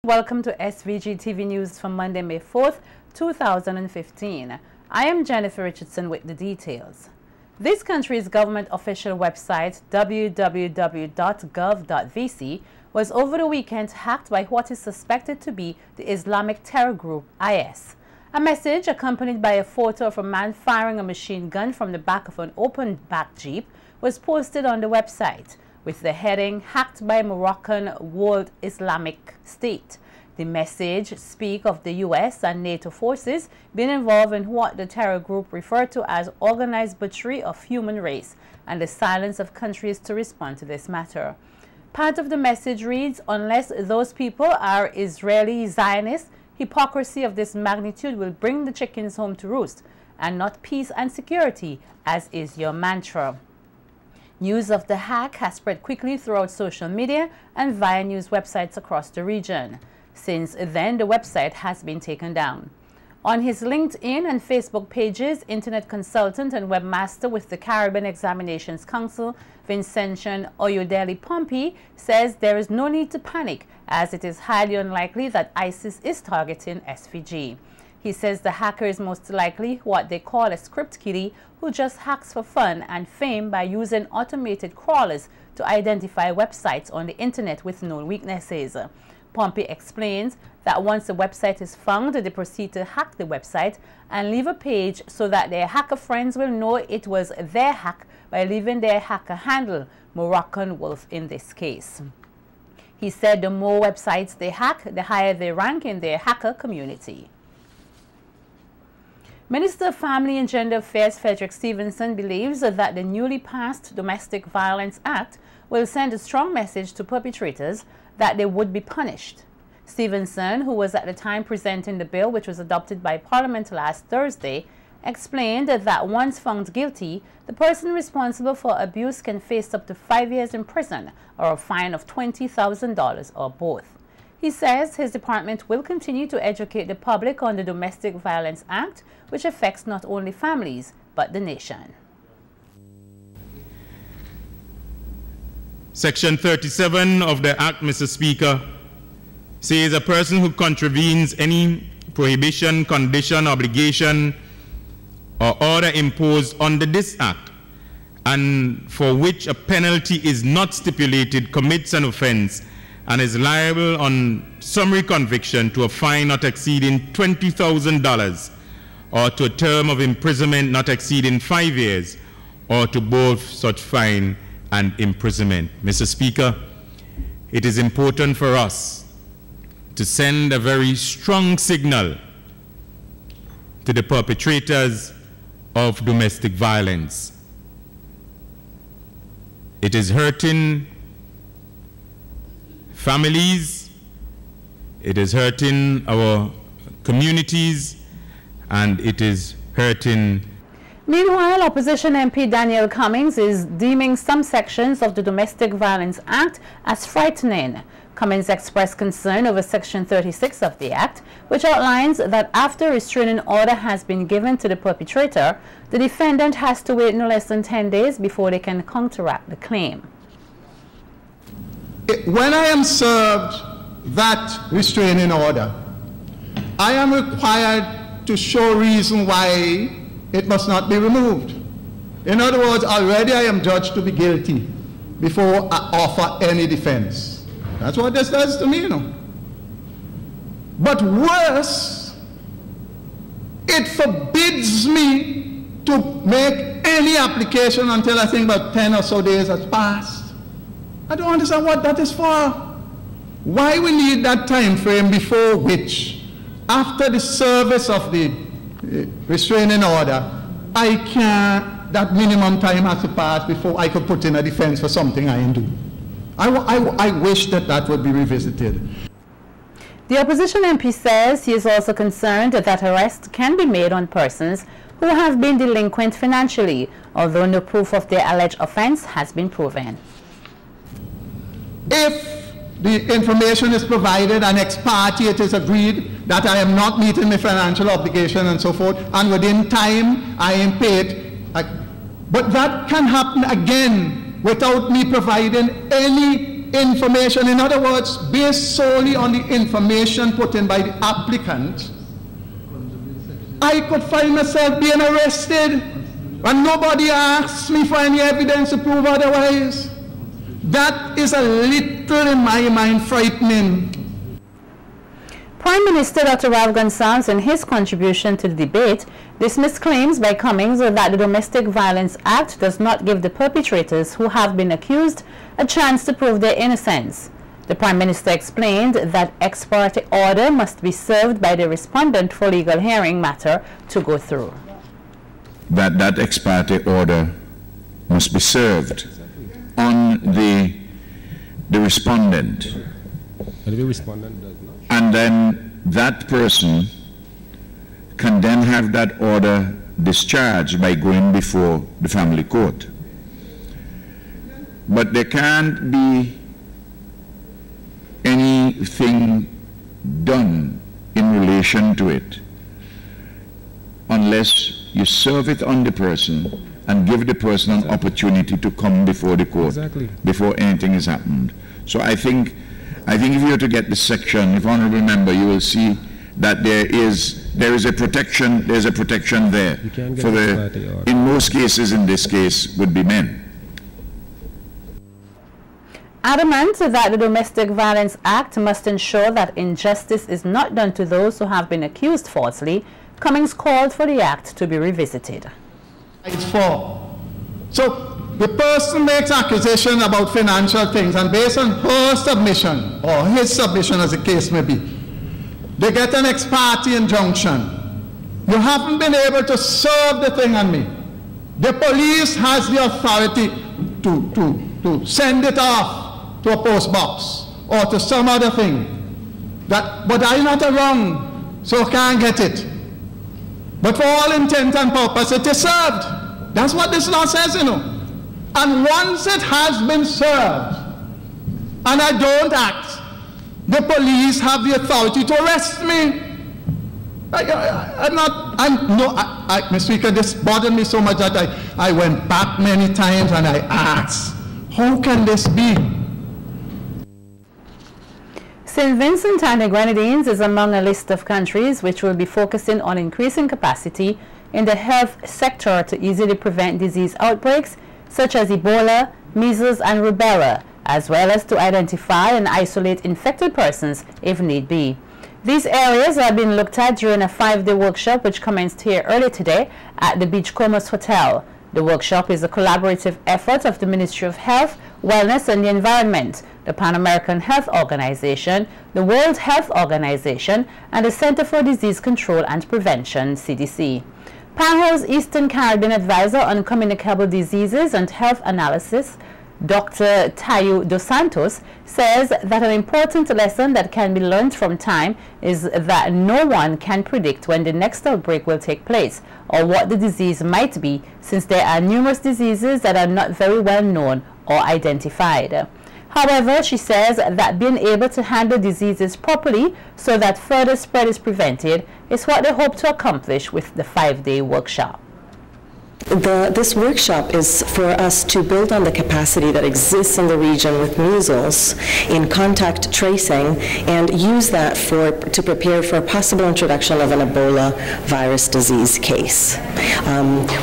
Welcome to SVGTV News for Monday, May 4th, 2015. I am Jennifer Richardson with the details. This country's government official website, www.gov.vc, was over the weekend hacked by what is suspected to be the Islamic terror group IS. A message accompanied by a photo of a man firing a machine gun from the back of an open-back Jeep was posted on the website, with the heading, "Hacked by Moroccan World Islamic State." The message speaks of the U.S. and NATO forces being involved in what the terror group referred to as organized butchery of human race and the silence of countries to respond to this matter. Part of the message reads, "Unless those people are Israeli Zionists, hypocrisy of this magnitude will bring the chickens home to roost, and not peace and security, as is your mantra." News of the hack has spread quickly throughout social media and via news websites across the region. Since then, the website has been taken down. On his LinkedIn and Facebook pages, internet consultant and webmaster with the Caribbean Examinations Council, Vincentian Oyodele Pompey, says there is no need to panic, as it is highly unlikely that ISIS is targeting SVG. He says the hacker is most likely what they call a script kiddie who just hacks for fun and fame by using automated crawlers to identify websites on the internet with known weaknesses. Pompey explains that once a website is found, they proceed to hack the website and leave a page so that their hacker friends will know it was their hack by leaving their hacker handle, Moroccan Wolf in this case. He said the more websites they hack, the higher they rank in their hacker community. Minister of Family and Gender Affairs Frederick Stevenson believes that the newly passed Domestic Violence Act will send a strong message to perpetrators that they would be punished. Stevenson, who was at the time presenting the bill, which was adopted by Parliament last Thursday, explained that once found guilty, the person responsible for abuse can face up to 5 years in prison or a fine of $20,000 or both. He says his department will continue to educate the public on the Domestic Violence Act, which affects not only families, but the nation. Section 37 of the Act, Mr. Speaker, says a person who contravenes any prohibition, condition, obligation, or order imposed under this Act, and for which a penalty is not stipulated, commits an offense and is liable on summary conviction to a fine not exceeding $20,000 or to a term of imprisonment not exceeding 5 years or to both such fine and imprisonment. Mr. Speaker, it is important for us to send a very strong signal to the perpetrators of domestic violence. It is hurting families, it is hurting our communities, and it is hurting. Meanwhile, opposition MP Daniel Cummings is deeming some sections of the Domestic Violence Act as frightening. Cummings expressed concern over Section 36 of the Act, which outlines that after a restraining order has been given to the perpetrator, the defendant has to wait no less than 10 days before they can counteract the claim. When I am served that restraining order, I am required to show reason why it must not be removed. In other words, already I am judged to be guilty before I offer any defense. That's what this does to me, you know. But worse, it forbids me to make any application until I think about 10 or so days has passed. I don't understand what that is for. Why we need that time frame before which, after the service of the restraining order, that minimum time has to pass before I could put in a defense for something I do. I wish that would be revisited. The opposition MP says he is also concerned that arrests can be made on persons who have been delinquent financially, although no proof of their alleged offense has been proven. If the information is provided and ex parte it is agreed that I am not meeting the financial obligation and so forth, and within time I am paid, but that can happen again without me providing any information, in other words, based solely on the information put in by the applicant, I could find myself being arrested and nobody asks me for any evidence to prove otherwise. That is a little, in my mind, frightening. Prime Minister Dr. Ralph Gonsalves, in his contribution to the debate, dismissed claims by Cummings that the Domestic Violence Act does not give the perpetrators who have been accused a chance to prove their innocence. The Prime Minister explained that ex parte order must be served by the respondent for legal hearing matter to go through. That ex parte order must be served on the respondent. The respondent does not. And then that person can then have that order discharged by going before the family court. But there can't be anything done in relation to it unless you serve it on the person and give the person an opportunity to come before the court before anything has happened. So I think if you were to get the section, if honorable member, you will see that there is a protection. There's a protection there for the. In most cases, in this case, would be men. Adamant that the Domestic Violence Act must ensure that injustice is not done to those who have been accused falsely, Cummings called for the act to be revisited. So the person makes accusation about financial things, and based on her submission or his submission, as the case may be, they get an ex parte injunction. You haven't been able to serve the thing on me. The police has the authority to send it off to a post box or to some other thing. But I'm not around, so I can't get it. But for all intent and purpose, it is served. That's what this law says, you know. And once it has been served, and I don't act, the police have the authority to arrest me. Mr. Speaker, this bothered me so much that I went back many times and I asked, how can this be? St. Vincent and the Grenadines is among a list of countries which will be focusing on increasing capacity in the health sector to easily prevent disease outbreaks such as Ebola, measles and rubella, as well as to identify and isolate infected persons if need be. These areas are being looked at during a 5-day workshop which commenced here early today at the Beachcombers Hotel. The workshop is a collaborative effort of the Ministry of Health, Wellness and the Environment, the Pan American Health Organization, the World Health Organization, and the Center for Disease Control and Prevention, CDC. PAHO's Eastern Caribbean Advisor on Communicable Diseases and Health Analysis, Dr. Tayo Dos Santos, says that an important lesson that can be learned from time is that no one can predict when the next outbreak will take place or what the disease might be, since there are numerous diseases that are not very well known or identified. However, she says that being able to handle diseases properly so that further spread is prevented is what they hope to accomplish with the 5-day workshop. This workshop is for us to build on the capacity that exists in the region with measles in contact tracing and use that to prepare for a possible introduction of an Ebola virus disease case.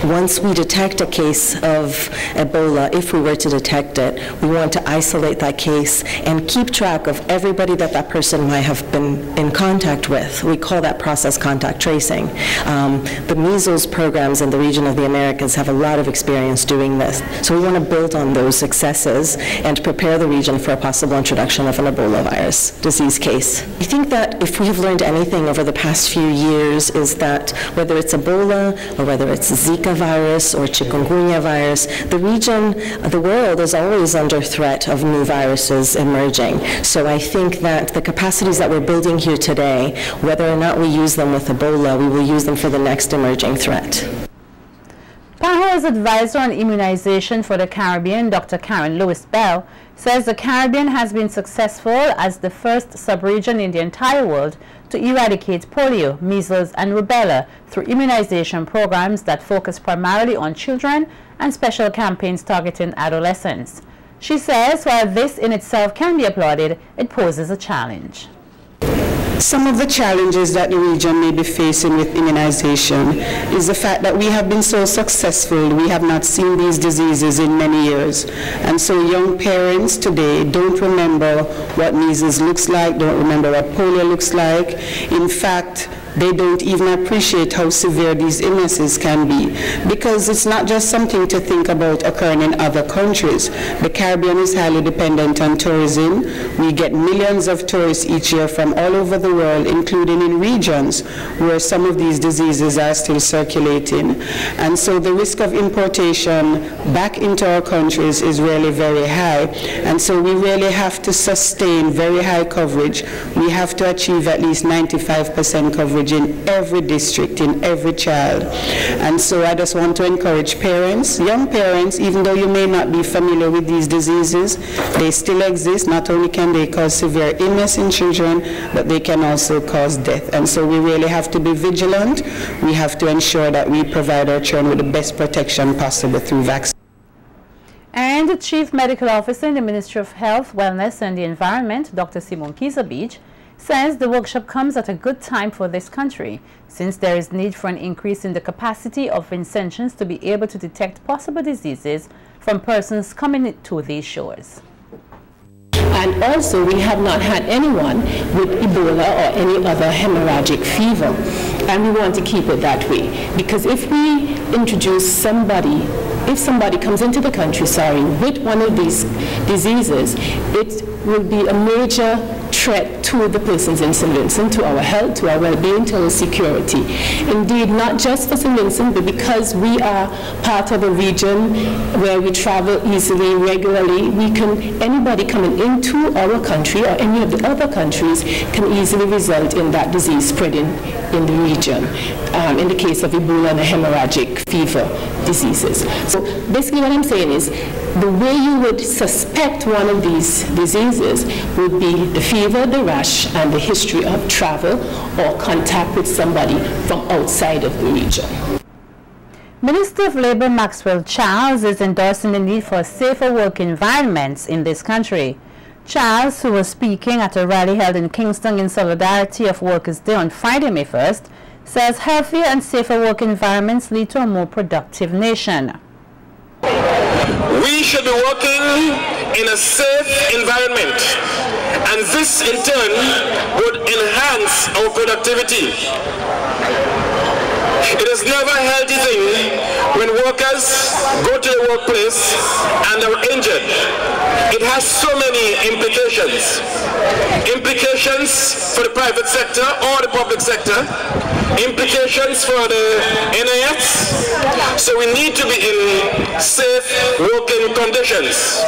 Once we detect a case of Ebola, if we were to detect it, we want to isolate that case and keep track of everybody that person might have been in contact with. We call that process contact tracing. The measles programs in the region of the Americas have a lot of experience doing this. So we want to build on those successes and prepare the region for a possible introduction of an Ebola virus disease case. I think that if we have learned anything over the past few years is that whether it's Ebola or whether it's Zika virus or chikungunya virus, the region, the world is always under threat of new viruses emerging. So I think that the capacities that we're building here today, whether or not we use them with Ebola, we will use them for the next emerging threat. PAHO's advisor on immunization for the Caribbean, Dr. Karen Lewis-Bell, says the Caribbean has been successful as the first sub-region in the entire world to eradicate polio, measles, and rubella through immunization programs that focus primarily on children and special campaigns targeting adolescents. She says while this in itself can be applauded, it poses a challenge. Some of the challenges that the region may be facing with immunization is the fact that we have been so successful, we have not seen these diseases in many years. And so young parents today don't remember what measles looks like, don't remember what polio looks like. In fact, they don't even appreciate how severe these illnesses can be, because it's not just something to think about occurring in other countries. The Caribbean is highly dependent on tourism. We get millions of tourists each year from all over the world, including in regions where some of these diseases are still circulating. And so the risk of importation back into our countries is really very high. And so we really have to sustain very high coverage. We have to achieve at least 95% coverage in every district, in every child. And so I just want to encourage parents, young parents, even though you may not be familiar with these diseases, they still exist. Not only can they cause severe illness in children, but they can also cause death. And so we really have to be vigilant. We have to ensure that we provide our children with the best protection possible through vaccine. And the Chief Medical Officer in the Ministry of Health, Wellness and the Environment, Dr. Simon Kizabich, says the workshop comes at a good time for this country, since there is need for an increase in the capacity of Vincentians to be able to detect possible diseases from persons coming to these shores. And also, we have not had anyone with Ebola or any other hemorrhagic fever. And we want to keep it that way. Because if we introduce somebody, if somebody comes into the country, with one of these diseases, it will be a major threat to the persons in St. Vincent, to our health, to our well-being, to our security. Indeed, not just for St. Vincent, but because we are part of a region where we travel easily, regularly, anybody coming into our country or any of the other countries can easily result in that disease spreading in the region, in the case of Ebola and hemorrhagic fever diseases. So basically what I'm saying is, the way you would suspect one of these diseases would be the fever, the rash, and the history of travel or contact with somebody from outside of the region. Minister of Labour Maxwell Charles is endorsing the need for safer work environments in this country. Charles, who was speaking at a rally held in Kingston in solidarity of Workers' Day on Friday, May 1st, says healthier and safer work environments lead to a more productive nation. We should be working in a safe environment, and this in turn would enhance our productivity. It is never a healthy thing when workers go to the workplace and are injured. It has so many implications. Implications for the private sector or the public sector. Implications for the NIS. So we need to be in safe working conditions.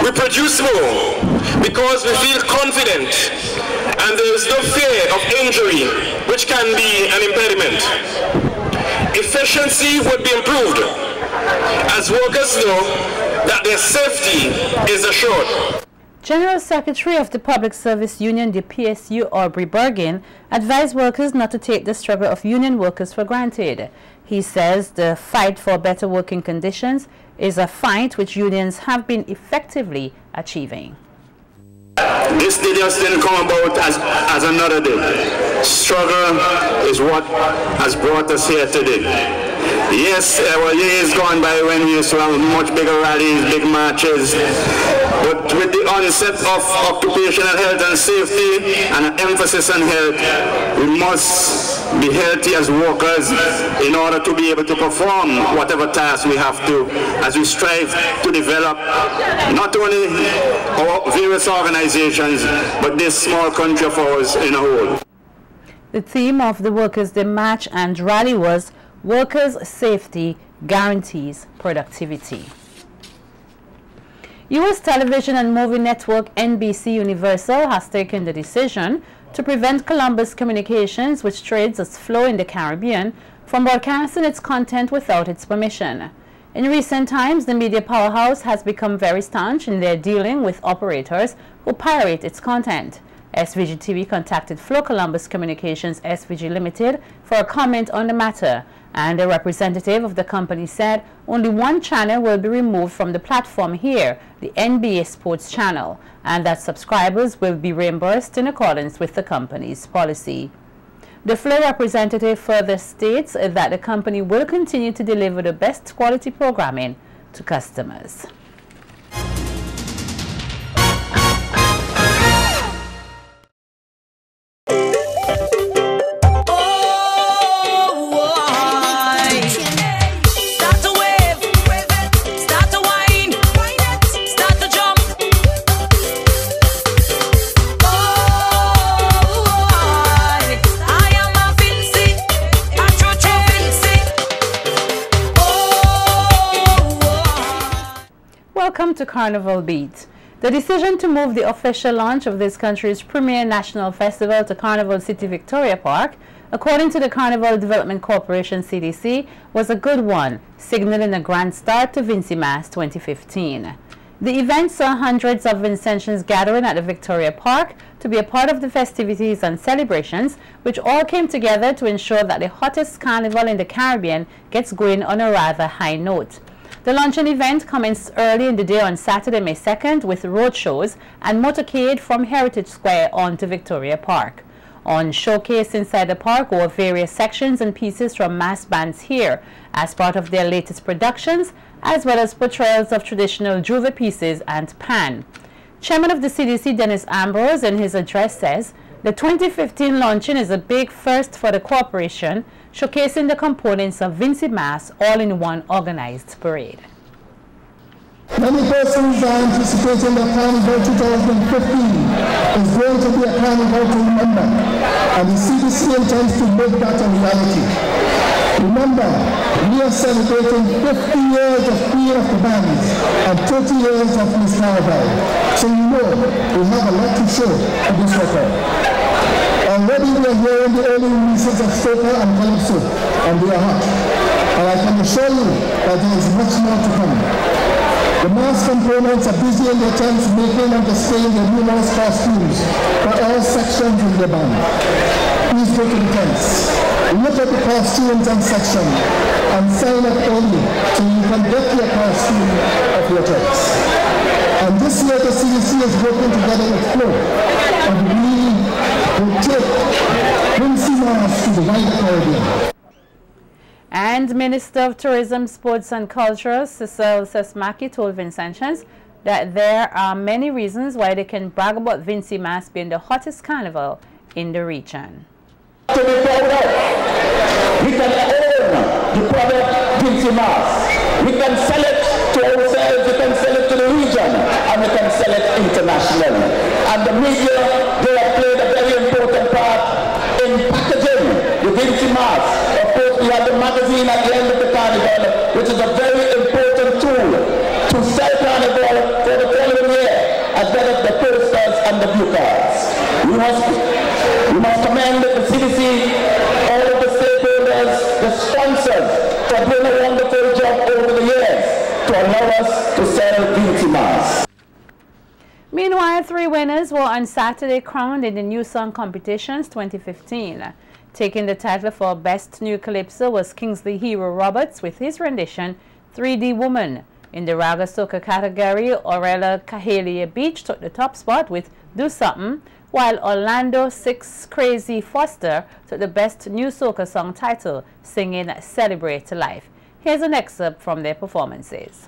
We produce more because we feel confident and there is no fear of injury, which can be an impediment. Efficiency would be improved as workers know that their safety is assured. General Secretary of the Public Service Union, the PSU, Aubrey Bergin, advised workers not to take the struggle of union workers for granted. He says the fight for better working conditions is a fight which unions have been effectively achieving. This day just didn't come about as another day. Struggle is what has brought us here today. Yes, our years gone by when we used to have much bigger rallies, big marches. But with the onset of occupational health and safety and an emphasis on health, we must be healthy as workers in order to be able to perform whatever task we have to as we strive to develop not only our various organizations, but this small country of ours in a whole. The theme of the Workers' Day March and Rally was Workers' Safety Guarantees Productivity. U.S. television and movie network NBC Universal has taken the decision to prevent Columbus Communications, which trades as Flow in the Caribbean, from broadcasting its content without its permission. In recent times, the media powerhouse has become very staunch in their dealing with operators who pirate its content. SVG-TV contacted Flow Columbus Communications SVG Limited for a comment on the matter, and a representative of the company said only one channel will be removed from the platform here, the NBA Sports channel, and that subscribers will be reimbursed in accordance with the company's policy. The Flow representative further states that the company will continue to deliver the best quality programming to customers. Welcome to Carnival Beat. The decision to move the official launch of this country's premier national festival to Carnival City Victoria Park, according to the Carnival Development Corporation CDC, was a good one, signaling a grand start to Vincy Mass 2015. The event saw hundreds of Vincentians gathering at the Victoria Park to be a part of the festivities and celebrations, which all came together to ensure that the hottest carnival in the Caribbean gets going on a rather high note. The luncheon event commenced early in the day on Saturday, May 2nd, with road shows and motorcade from Heritage Square on to Victoria Park. On showcase inside the park were various sections and pieces from mass bands here as part of their latest productions, as well as portrayals of traditional Juve pieces and pan. Chairman of the CDC, Dennis Ambrose, in his address says, the 2015 launching is a big first for the corporation, showcasing the components of Vincy Mass all in one organized parade. Many persons are anticipating that Carnival 2015 is going to be a carnival to remember, and the CDC intends to make that a reality. Remember, we are celebrating 50 years of Queen of the Bands and 30 years of Miss Carnival, so you know we have a lot to show to this record. Already we are hearing the early releases of soca and calypso, and they are hot. And I can assure you that there is much more to come. The mass components are busy in their tents making and displaying their numerous costumes for all sections in their band. Please go to the tents, look at the costumes and section, and sign up early so you can get your costume of your choice. And this year the CDC is working together with Flow, and we will take Vincy Mass to the wider Caribbean. And Minister of Tourism, Sports and Culture, Cecil Sesmaki, told Vincentians that there are many reasons why they can brag about Vincy Mass being the hottest carnival in the region. To be proud of, we can own the product Vincy Mass. We can sell it to ourselves, we can sell it to the region, and we can sell it internationally. And the media, they have played a very important part in packaging the Vincy Mass. We have the magazine at the end of the carnival, which is a very important tool to sell carnival for the following year, as well as the posters and the view cards. We must commend the CDC, all of the stakeholders, the sponsors, for doing a wonderful job over the years to allow us to sell Vincy Mass. Meanwhile, 3 winners were on Saturday crowned in the New Song Competitions 2015. Taking the title for Best New Calypso was Kingsley Hero Roberts with his rendition 3D Woman. In the Raga Soca category, Aurela Kahalia Beach took the top spot with Do Something, while Orlando 6 Crazy Foster took the Best New Soca Song title, singing Celebrate Life. Here's an excerpt from their performances.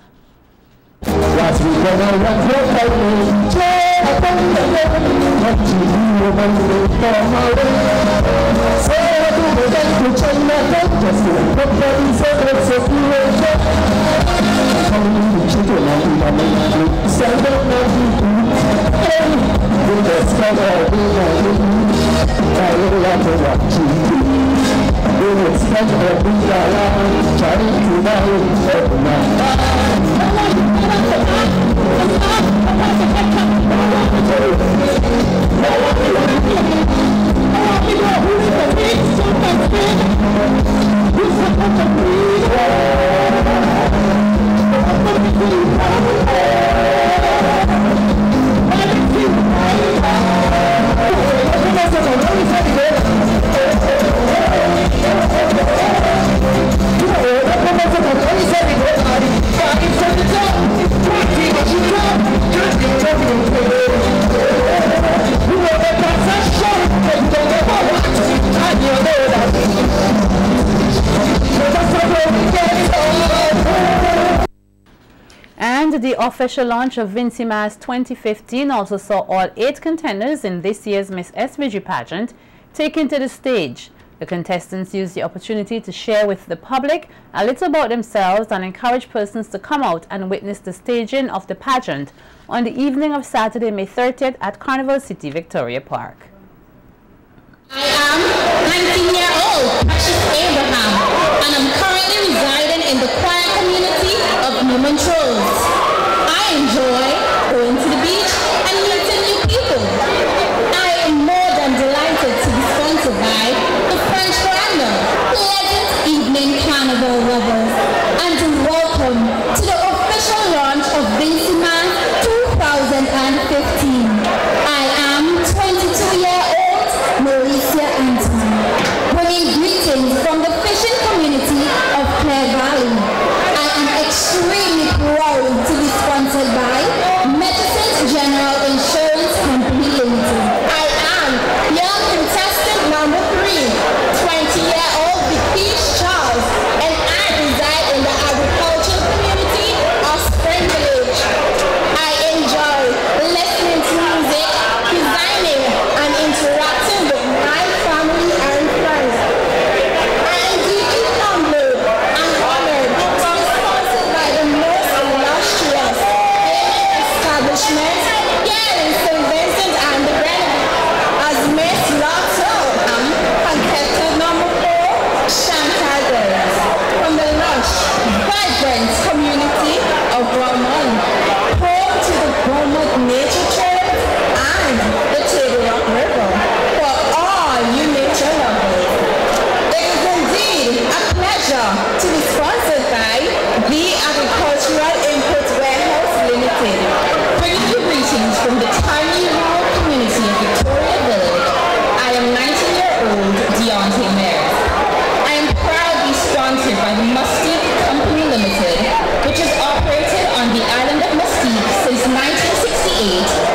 And the official launch of Vincimas 2015 also saw all 8 contenders in this year's Miss SVG pageant taken to the stage. The contestants used the opportunity to share with the public a little about themselves and encourage persons to come out and witness the staging of the pageant on the evening of Saturday, May 30th at Carnival City, Victoria Park. I am 19-year-old Precious Abraham, and I'm currently residing in the quiet community of Newman Trolls. I enjoy going to the beach and meeting new people. I am more than delighted to be sponsored by the French Veranda, pleasant evening Carnival lovers, and welcome to the official launch of Vincimas 2015. I am 22-year-old Mauricia Anton, bringing greetings from the fishing community of Clare Valley. I am extremely proud to be sponsored by Medicines General Insurance Company Limited. I am young contestant number 3, 20-year-old Beatrice Charles, and I reside in the agricultural community of Spring Village. I enjoy listening to music, designing, and interacting with my family and friends. I am deeply humbled and honored to be sponsored by the most illustrious establishment here in St. Vincent and the Grenadines as Miss Lotto and contestant number 4, Chantal Girls, from the lush, vibrant community of Bromont, home to the Bromont Nature Trail and the Table Rock River. For all you nature lovers, it is indeed a pleasure to be sponsored by the Agricultural Input Warehouse Limited, bringing you greetings from the tiny rural community of Victoria Village. I am 19-year-old Deontay Mares. I am proudly sponsored by the Mustique Company Limited, which has operated on the island of Mustique since 1968